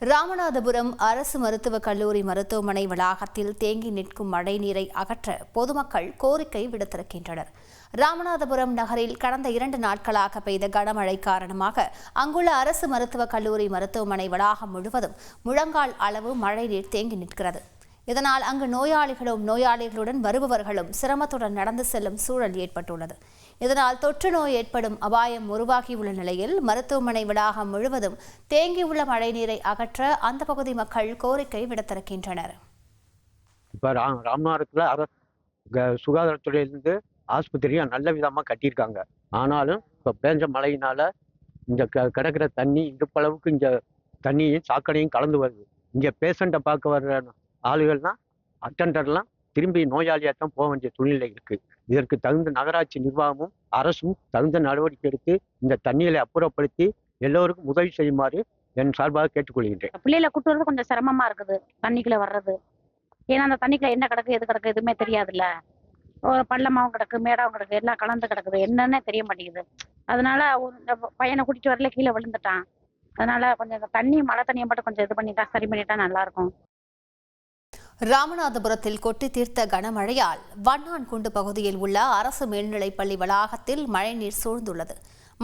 ராமநாதபுரம் அரசு மருத்துவக் கல்லூரி மருத்துவமனை வளாகத்தில் தேங்கி நிற்கும் மழைநீரை அகற்ற பொதுமக்கள் கோரிக்கை விடுத்திருக்கின்றனர். ராமநாதபுரம் நகரில் கடந்த 2 நாட்களாக பெய்த கனமழை காரணமாக அங்குள்ள அரசு மருத்துவக் கல்லூரி மருத்துவமனை வளாகம் முழுவதும் முழங்கால் அளவு மழைநீர் தேங்கி நிற்கிறது. இதனால் அங்கு நோயாளிகளுடன் வருபவர்களும் சிரமத்துடன் நடந்து செல்லும் சூழல் ஏற்பட்டுள்ளது. இதனால் தொற்று நோய் ஏற்படும் அபாயம் உருவாகியுள்ள நிலையில் மருத்துவமனை வளாகம் முழுவதும் தேங்கியுள்ள மழைநீரை அகற்ற அந்த பகுதி மக்கள் கோரிக்கை விடுத்திருக்கின்றனர். இப்போ ராமநாதத்தில் சுகாதாரத்துறையிலிருந்து ஆஸ்பத்திரியை நல்ல விதமாக கட்டியிருக்காங்க. ஆனாலும் இப்போ பேஞ்ச மழையினால இந்த கிடக்கிற தண்ணி இடுப்பளவுக்கு இந்த தண்ணியும் சாக்கடையும் கலந்து வருது. இங்கே பேஷண்ட்டை பார்க்க வர்ற ஆளுகள்லாம் அட்டண்டர்லாம் திரும்பி நோயாளியாகத்தான் போக வேண்டிய சூழ்நிலை இருக்கு. இதற்கு தகுந்த நகராட்சி நிர்வாகமும் அரசும் தகுந்த நடவடிக்கை எடுத்து இந்த தண்ணிகளை அப்புறப்படுத்தி எல்லோருக்கும் உதவி செய்யுமாறு என் சார்பாக கேட்டுக்கொள்கின்றேன். பிள்ளைகளை கூட்டு வரது கொஞ்சம் சிரமமா இருக்குது, தண்ணிக்குள்ள வர்றது. ஏன்னா அந்த தண்ணிக்குள்ள என்ன கிடக்கு எது கிடக்கு எதுவுமே தெரியாதுல்ல. ஒரு பள்ளமாவும் கிடக்கு, மேடாவும் கிடக்கு, எல்லாம் கலந்து கிடக்குது, என்னன்னே தெரிய மாட்டேங்குது. அதனால பையனை கூட்டிட்டு வரல, கீழே விழுந்துட்டான். அதனால கொஞ்சம் தண்ணி மழை தண்ணியை மட்டும் கொஞ்சம் இது பண்ணிட்டா சரி பண்ணிட்டா நல்லா இருக்கும். ராமநாதபுரத்தில் கொட்டி தீர்த்த கனமழையால் வண்ணான்குண்டு பகுதியில் உள்ள அரசு மேல்நிலைப்பள்ளி வளாகத்தில் மழைநீர் சூழ்ந்துள்ளது.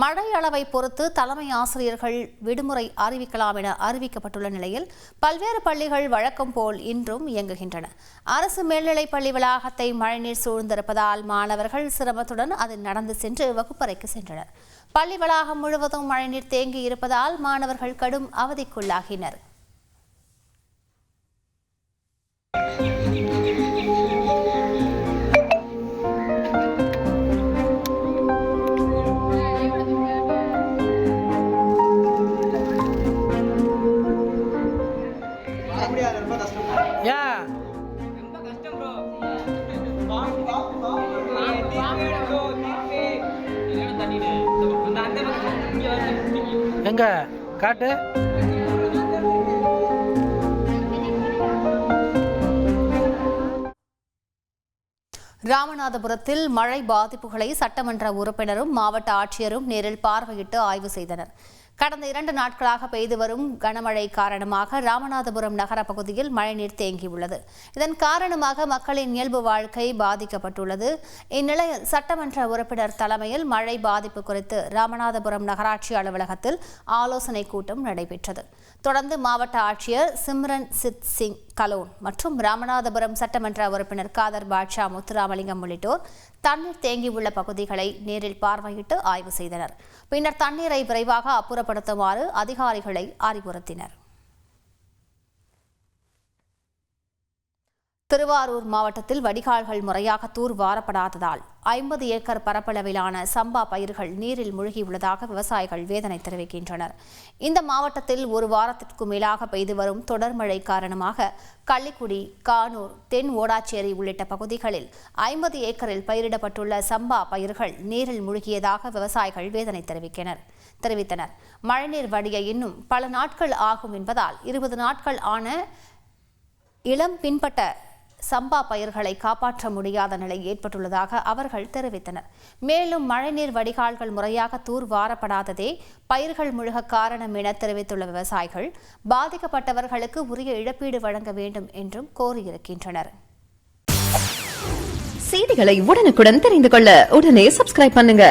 மழை அளவை பொறுத்து தலைமை ஆசிரியர்கள் விடுமுறை அறிவிக்கலாம் என அறிவிக்கப்பட்டுள்ள நிலையில் பல்வேறு பள்ளிகள் வழக்கம் போல் இன்றும் இயங்குகின்றன. அரசு மேல்நிலைப்பள்ளி வளாகத்தை மழைநீர் சூழ்ந்திருப்பதால் மாணவர்கள் சிரமத்துடன் அதில் நடந்து சென்று வகுப்பறைக்கு சென்றனர். பள்ளி வளாகம் முழுவதும் மழைநீர் தேங்கி இருப்பதால் மாணவர்கள் கடும் அவதிக்குள்ளாகினர். எங்க காட்டு ராமநாதபுரத்தில் மழை பாதிப்புகளை சட்டமன்ற உறுப்பினரும் மாவட்ட ஆட்சியரும் நேரில் பார்வையிட்டு ஆய்வு செய்தனர். கடந்த 2 நாட்களாக பெய்து வரும் கனமழை காரணமாக ராமநாதபுரம் நகர பகுதியில் மழைநீர் தேங்கியுள்ளது. இதன் காரணமாக மக்களின் இயல்பு வாழ்க்கை பாதிக்கப்பட்டுள்ளது. இந்நிலையில் சட்டமன்ற உறுப்பினர் தலைமையில் மழை பாதிப்பு குறித்து ராமநாதபுரம் நகராட்சி அலுவலகத்தில் ஆலோசனை கூட்டம் நடைபெற்றது. தொடர்ந்து மாவட்ட ஆட்சியர் சிம்ரன் சித் சிங் கலோன் மற்றும் ராமநாதபுரம் சட்டமன்ற உறுப்பினர் காதர் பாட்ஷா முத்துராமலிங்கம் உள்ளிட்டோர் தண்ணீர் தேங்கியுள்ள பகுதிகளை நேரில் பார்வையிட்டு ஆய்வு செய்தனர். பின்னர் தண்ணீரை விரைவாக அப்புறப்படுத்துமாறு அதிகாரிகளை அறிவுறுத்தினர். திருவாரூர் மாவட்டத்தில் வடிகால்கள் முறையாக தூர்வாரப்படாததால் 50 ஏக்கர் பரப்பளவிலான சம்பா பயிர்கள் நீரில் மூழ்கியுள்ளதாக விவசாயிகள் வேதனை தெரிவிக்கின்றனர். இந்த மாவட்டத்தில் 1 வாரத்திற்கும் மேலாக பெய்து வரும் தொடர் மழை காரணமாக கள்ளிக்குடி, கானூர், தென் ஓடாச்சேரி உள்ளிட்ட பகுதிகளில் 50 ஏக்கரில் பயிரிடப்பட்டுள்ள சம்பா பயிர்கள் நீரில் மூழ்கியதாக விவசாயிகள் வேதனை தெரிவித்தனர். மழைநீர் வடிய இன்னும் பல நாட்கள் ஆகும் என்பதால் 20 நாட்கள் ஆன இளம் பின்பட்ட சம்பா பயிர்களை காப்பாற்ற முடியாத நிலை ஏற்பட்டுள்ளதாக அவர்கள் தெரிவித்தனர். மேலும் மழைநீர் வடிகால்கள் முறையாக தூர்வாரப்படாததே பயிர்கள் முழுக காரணம் என தெரிவித்துள்ள விவசாயிகள் பாதிக்கப்பட்டவர்களுக்கு உரிய இழப்பீடு வழங்க வேண்டும் என்றும் கோரியிருக்கின்றனர். செய்திகளை உடனுக்குடன் தெரிந்து கொள்ள உடனே சப்ஸ்கிரைப் பண்ணுங்க.